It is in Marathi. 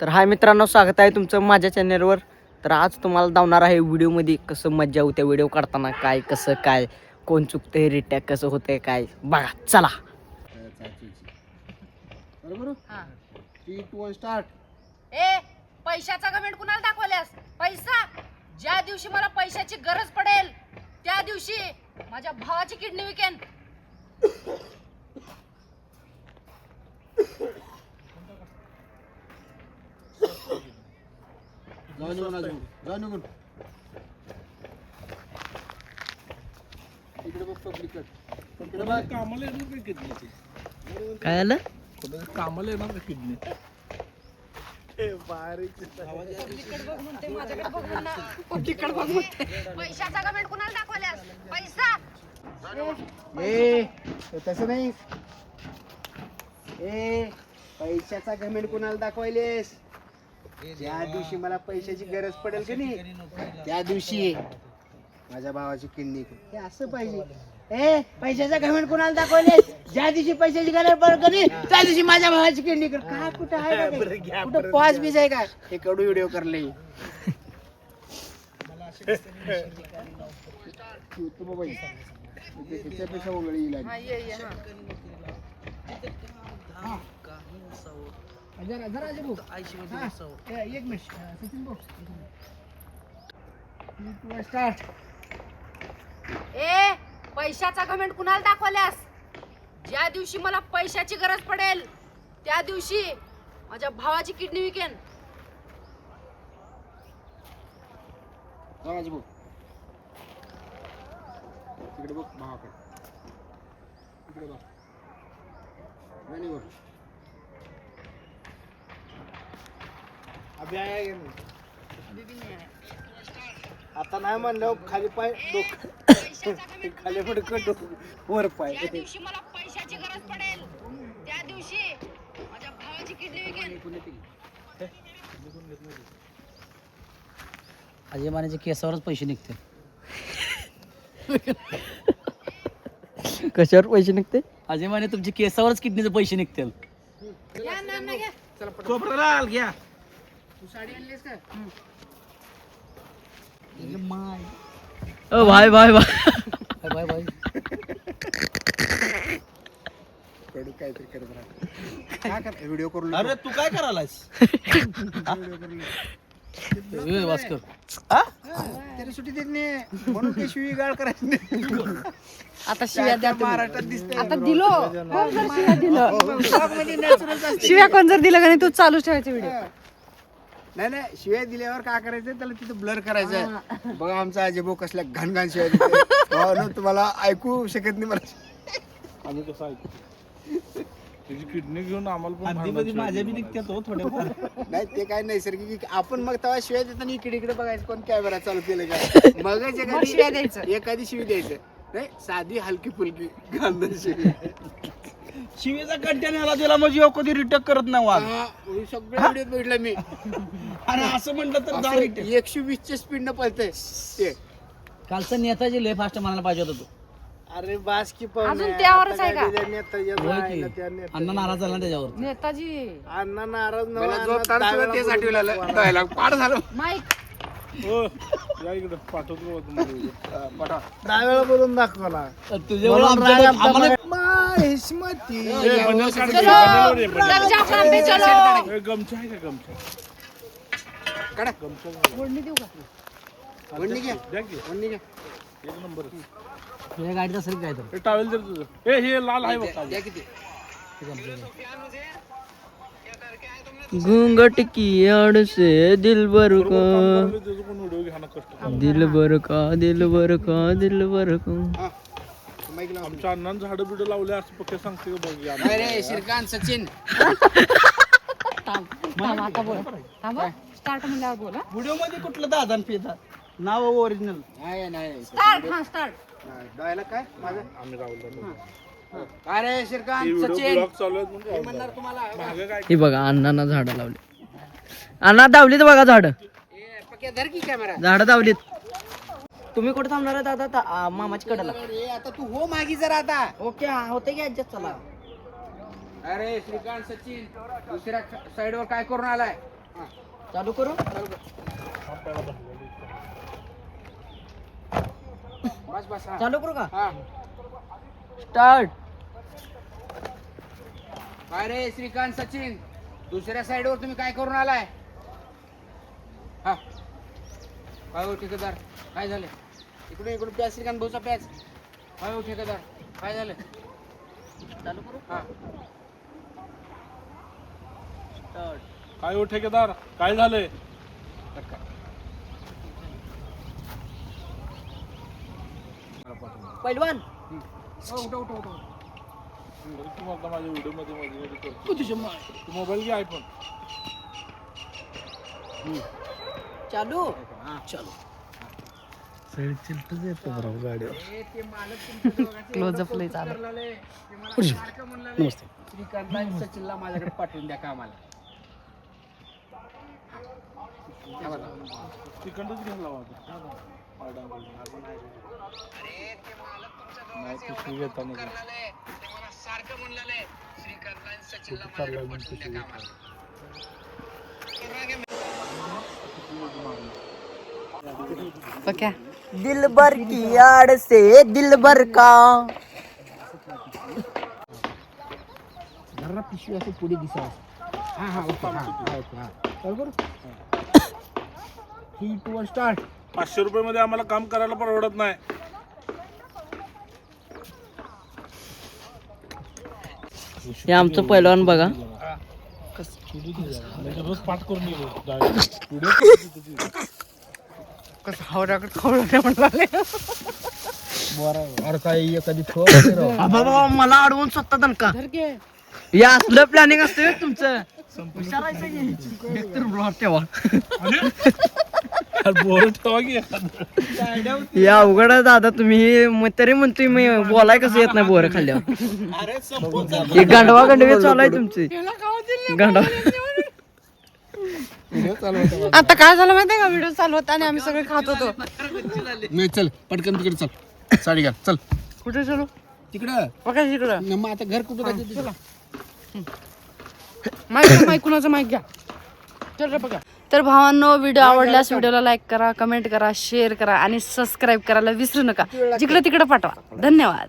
तर हाय मित्रांनो, स्वागत आहे तुमचं माझ्या चॅनलवर. तर आज तुम्हाला दावणार आहे व्हिडिओमध्ये कसं मज्जा होते व्हिडिओ काढताना, काय कसं काय कोण चुकते रिटॅक कसं होते काय बघा. चला स्टार्ट. ए पैशाचा कमेंट कुणाला दाखवल्यास? पैसा ज्या दिवशी मला पैशाची गरज पडेल त्या दिवशी माझ्या भावाची किडनी विकेन. जाऊन निघून इकडे बघ पब्लिक इकडे बघ. कामाला येणार का किडनी? काय आलं? कामाला येणार का किडनी? पैशाचा कमेंट कुणाला दाखवल्यास? पैसा ए तसं नाही. ए पैशाचा घमेंड कुणाला दाखवायलेस? ज्या दिवशी मला पैशाची गरज पडेल की नाही त्या दिवशी माझ्या भावाची किडनी हे असं पाहिजे. ए पैशाचा घमेंड कुणाला दाखवलेस? ज्या दिवशी पैशाची गरज पडेल की नाही त्या दिवशी माझ्या भावाची किडनी कर. काय कुठं आहे का काही? कुठं पॉज बीज आहे का? हे कडू व्हिडिओ करले त्याच्यापेक्षा उघडी येईल. जरा जरा जे भाऊ. एक मिनिट सचिन भाऊ. स्टार्ट. ए पैशाचा कमेंट कुणाला दाखवल्यास? ज्या दिवशी मला पैशाची गरज पडेल त्या दिवशी माझ्या भावाची किडनी विकेन. राजे भाऊ तिकडे बघ भावाकडे. इकडे बघ राणी बघ. आता नाही म्हणलं खाली पाय खाली पडकं वर पाय. ज्या दिवशी मला पैशाची गरज पडेल त्या दिवशी माझ्या भावाची किडनी विकेन. अजयमानाचे केसावरच पैसे निघते. कशावर पैसे निघते? अजयमाने तुमचे केसावरच किडनीचे पैसे निघतील. घ्या ना, ना, घ्या. कोपराला घ्या. तू साडी आणलीस का? ओ भाई भाई भाई भाई भाई कडू काहीतरी करत राहा. काय कर व्हिडिओ करून. अरे तू काय करायलास? वास्कर त्याला सुट्टी देत नाही म्हणून ते शिवी गाळ करायची नाही. आता शिव्या द्या तुम्ही. महाराष्ट्रात दिसते. आता दिलो कोण जर शिव्या दिलं नॅचरल शिव्या कोण जर दिलं का नाही तू चालूच ठेवायचं व्हिडिओ. नाही नाही शिव्या दिल्यावर काय करायचं त्याला तिथं ब्लर करायचं. बघा आमचा अजय कसल्या घाण घाण शिव्या देतोय. भावानो, तुम्हाला ऐकू शकत नाही मला. आम्ही कसं ऐकू? तुझी किडनी घेऊन आम्हाला पण हद्दीमध्ये माझ्या बी निघत्यात हो थोड्याफार. नाही ते काय नैसर्गिक आपण मग तेव्हा शिव्या देताना इकडे इकडे बघायचं कोण कॅमेरा चालू केलं का मगच मग शिव्या द्यायचं. एखादी शिवी द्यायचं. नाही साधी हलकी फुलकी घालणार शिवी. शिवेचा कंटेन आला त्याला म्हणजे कधी रिटॅक करत नाही वाघ. सगळ्या व्हिडिओत बघितलं मी. आणि असं म्हणलं तर जा return. 120 स्पीड न पळतंय ते. कालचं नेताजी लय फास्ट म्हणायला पाहिजे होतं तू. अरे बास की अजून त्यावरच आहे का? अण्णा नाराज झाला ना त्याच्यावर. नेताजी अण्णा नाराज नव्हता पाठ झालं. माईक हो, या इकडं पाठवतो बा तुम्हाला. दहा वेळा बोलून दाखवला. तुझ्यावर आम्हाला माहिष्मती. ए, बनेल काढ की, चलो बनेल रे, बनेल. लग जाओ काम पे चलो. ए, गमछा आहे का गमछा? काढा. गमछा घाला. ओढणी देऊ का? वडणी घ्या. द्या की. वडणी घ्या. एक नंबर. तुझ्या गाडीत असेल काय तर. हे टावेल दे तुझं. ए हे लाल आहे बघ. द्या किती. घूंघट की आड़ से दिलबर बरोबर का काम करायला त्याचं पण व्हिडिओ घ्या ना कष्ट. दिलबर का दिलबर का दिलबर का. हा. माईक लावा. आमच्या अण्णांना झाडं बिडं लावले असं पक्के सांगते का बघ या. काय रे श्रीकांत सचिन. थांब आता बोल. थांब स्टार्ट म्हणल्यावर बोल. व्हिडिओ मध्ये कुठलं दादान पिता नाव ओरिजिनल. नाही नाही स्टार्ट हा स्टार्ट. डायलॉग काय माझं. आम्ही राहुल काय रे श्रीकांत व्हिडिओ सचिन. ब्लॉग चालू आहेत म्हणजे राहुल म्हणणार तुम्हाला. मागं काय हे बघा अण्णांना झाडं लावली. अण्णा दावलीत बघा झाड. ए, पक्या धर की कॅमेरा. झाडं दावलीत. तुम्ही कुठे थांबणार आहे दादा? मामाच्या कडेला. अरे आता तू हो मागी जरा आता. ओके होते की ऍडजस्ट. चला अरे श्रीकांत सचिन दुसऱ्या साइड वर काय करून आलाय? चालू करू बस बस हा. चालू करू का हा. स्टार्ट. काय रे श्रीकांत सचिन, दुसऱ्या साईडवर तुम्ही काय करून आलाय? हा काय हो ठेकेदार, काय झालं? इकडून इकडून प्याच श्रीकांत भाऊचा प्याच. काय हो ठेकेदार, काय झालं? चालू करू हा स्टार्ट. काय हो ठेकेदार, काय झालंय? पहिलवान उठा उठा उठा. तुम्हाला माझ्या व्हिडिओ मध्ये मोबाईल घे आयफोन. चालू चालू. साईड चिलटच येतो बरोबर गाडी. ते मालक तुमच्या दोघांचे Close up एवढं लय कौतुक चालू. करलाले. ते मला सारखं म्हणलाले, श्रीकांतला आणि सचिनला माझ्याकडे पाठवून द्या कामाला. हा बघा. तिकडच घ्यायला सारखं म्हणलेलं श्रीकांतला आणि सचिनला माझ्याकडे पाठवून द्या कामाला. पक्या दिल भर की याड से दिल भर का. जरा पिशवी असं पुढे दिसा. हा हा ओके. हा हा चालू करू. 3, 2, 1 स्टार्ट. 500 रुपये मध्ये आम्हाला काम करायला परवडत नाही. हे आमचं पहिलवान बघा. रोज पाठ करून कसं हावराकडे खवळवण्या म्हणाले. अरे काय एखादी बाबा मला अडवून स्वतः दणका. हे असलं प्लॅनिंग असतं व्हय तुमचं. विचारायचं की एकतर ब्लॉग ठेवा. बोर ठेवा की. हे अवघड आहे दादा. तुम्ही तरी म्हणतोय मी बोलाय कसं येत नाही बोर खाल्ल्यावर. हे गांडवा गांडवे चालू आहे तुमचे. गांडवा आता काय झालं माहितीये का, व्हिडिओ चालू होता आणि आम्ही सगळे खात होतो. नाही चल पटकन तिकडे चल. साडी घाल चल कुठे चलो? तिकडं. बघा तिकडं मग आता घर कुठं जायचं तुला? माईक कुणाचं माईक घ्या. चल रे बघा. तर भावांनो, व्हिडिओ आवडल्यास व्हिडिओला लाईक करा, कमेंट करा, शेअर करा आणि सबस्क्राईब करायला विसरू नका. जिकडे तिकडे पाठवा. धन्यवाद.